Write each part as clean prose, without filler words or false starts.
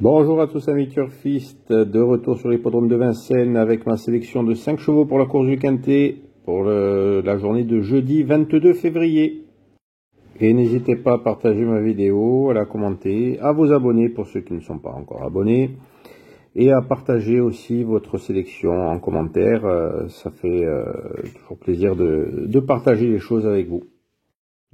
Bonjour à tous amis turfistes, de retour sur l'hippodrome de Vincennes avec ma sélection de 5 chevaux pour la course du Quintet pour la journée de jeudi 22 février. Et n'hésitez pas à partager ma vidéo, à la commenter, à vous abonner pour ceux qui ne sont pas encore abonnés et à partager aussi votre sélection en commentaire. Ça fait toujours plaisir de partager les choses avec vous.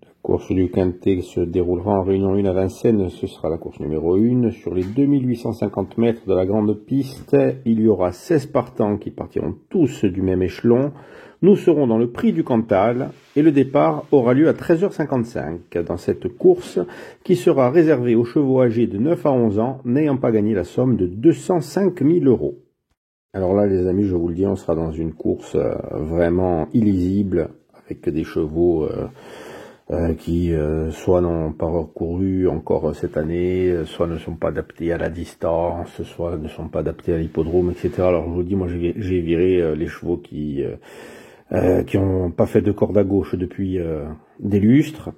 La course du Quintet se déroulera en Réunion 1 à Vincennes. Ce sera la course numéro 1. Sur les 2850 mètres de la grande piste, il y aura 16 partants qui partiront tous du même échelon. Nous serons dans le prix du Cantal et le départ aura lieu à 13h55 dans cette course qui sera réservée aux chevaux âgés de 9 à 11 ans n'ayant pas gagné la somme de 205 000 €. Alors là les amis, je vous le dis, on sera dans une course vraiment illisible avec des chevaux qui soit n'ont pas recouru encore cette année, soit ne sont pas adaptés à la distance, soit ne sont pas adaptés à l'hippodrome, etc. Alors je vous dis, moi j'ai viré les chevaux qui ont pas fait de corde à gauche depuis des lustres,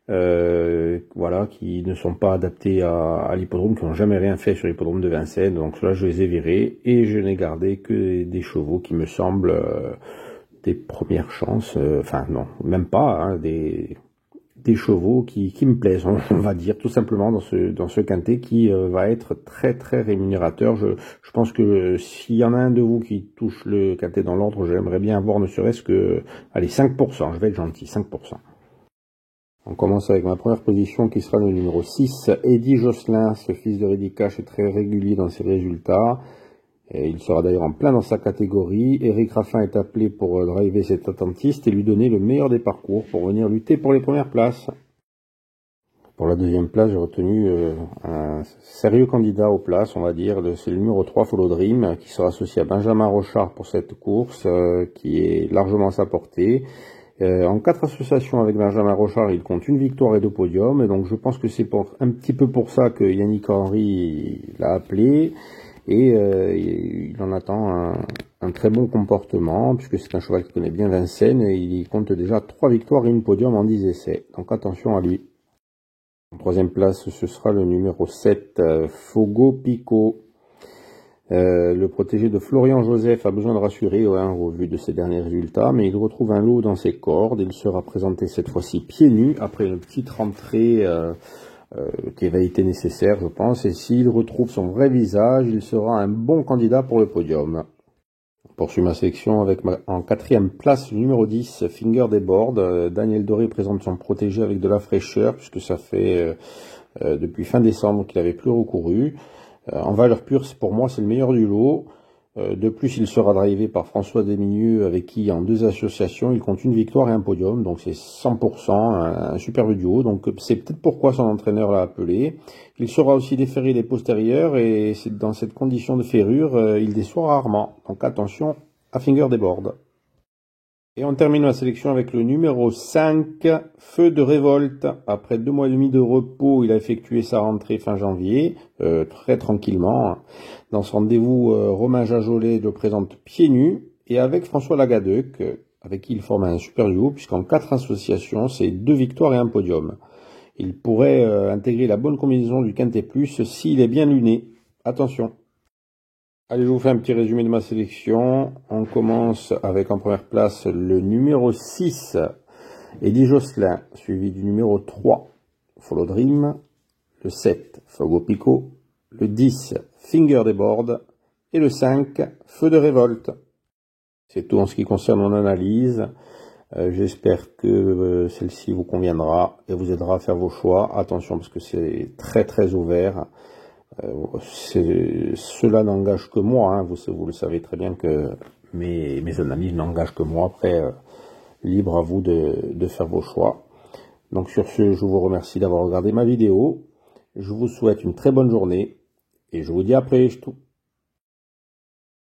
voilà, qui ne sont pas adaptés à l'hippodrome, qui n'ont jamais rien fait sur l'hippodrome de Vincennes. Donc cela, je les ai virés et je n'ai gardé que des chevaux qui me semblent des premières chances, enfin non, même pas, hein, des chevaux qui me plaisent, on va dire, tout simplement dans ce Quintet qui va être très très rémunérateur. Je pense que s'il y en a un de vous qui touche le Quintet dans l'ordre, j'aimerais bien avoir ne serait-ce que, allez, 5%, je vais être gentil, 5%. On commence avec ma première position qui sera le numéro 6, Eddie Josselin. Ce fils de Reddy Cash est très régulier dans ses résultats. Et il sera d'ailleurs en plein dans sa catégorie. Eric Raffin est appelé pour driver cet attentiste et lui donner le meilleur des parcours pour venir lutter pour les premières places. Pour la deuxième place, j'ai retenu un sérieux candidat aux places, on va dire. C'est le numéro 3, Follow Dream, qui sera associé à Benjamin Rochard pour cette course, qui est largement à sa portée. En 4 associations avec Benjamin Rochard, il compte une victoire et 2 podiums. Et donc je pense que c'est un petit peu pour ça que Yannick Henry l'a appelé. Et il en attend un très bon comportement, puisque c'est un cheval qui connaît bien Vincennes, et il compte déjà 3 victoires et une podium en 10 essais. Donc attention à lui. En troisième place, ce sera le numéro 7, Fogo Pico. Le protégé de Florian Joseph a besoin de rassurer au vu de ses derniers résultats, mais il retrouve un lot dans ses cordes. Il sera présenté cette fois-ci pieds nus, après une petite rentrée qui avait été nécessaire, je pense, et s'il retrouve son vrai visage, il sera un bon candidat pour le podium. On poursuit ma sélection avec en quatrième place, le numéro 10, Finger des Boards. Daniel Doré présente son protégé avec de la fraîcheur, puisque ça fait depuis fin décembre qu'il n'avait plus recouru. En valeur pure, pour moi, c'est le meilleur du lot. De plus, il sera drivé par François Desmigneux, avec qui, en 2 associations, il compte une victoire et un podium. Donc, c'est 100%, un superbe duo. Donc, c'est peut-être pourquoi son entraîneur l'a appelé. Il sera aussi déféré des postérieurs, et c'est dans cette condition de ferrure, il déçoit rarement. Donc, attention à Finger des Boards. Et on termine la sélection avec le numéro 5, Feu de Révolte. Après 2 mois et demi de repos, il a effectué sa rentrée fin janvier, très tranquillement. Dans son rendez-vous, Romain Jajolet le présente pieds nus, et avec François Lagadec, avec qui il forme un super duo, puisqu'en 4 associations, c'est 2 victoires et un podium. Il pourrait intégrer la bonne combinaison du Quintet Plus s'il est bien luné. Attention. Allez, je vous fais un petit résumé de ma sélection. On commence avec en première place le numéro 6, Eddie Josselin, suivi du numéro 3, Follow Dream, le 7, Fogo Pico, le 10, Finger des Boards, et le 5, Feu de Révolte. C'est tout en ce qui concerne mon analyse. J'espère que celle-ci vous conviendra et vous aidera à faire vos choix. Attention, parce que c'est très très ouvert. Cela n'engage que moi, hein. Vous le savez très bien que mes analyses n'engagent que moi. Après, libre à vous de faire vos choix. Donc sur ce, je vous remercie d'avoir regardé ma vidéo. Je vous souhaite une très bonne journée et je vous dis à après.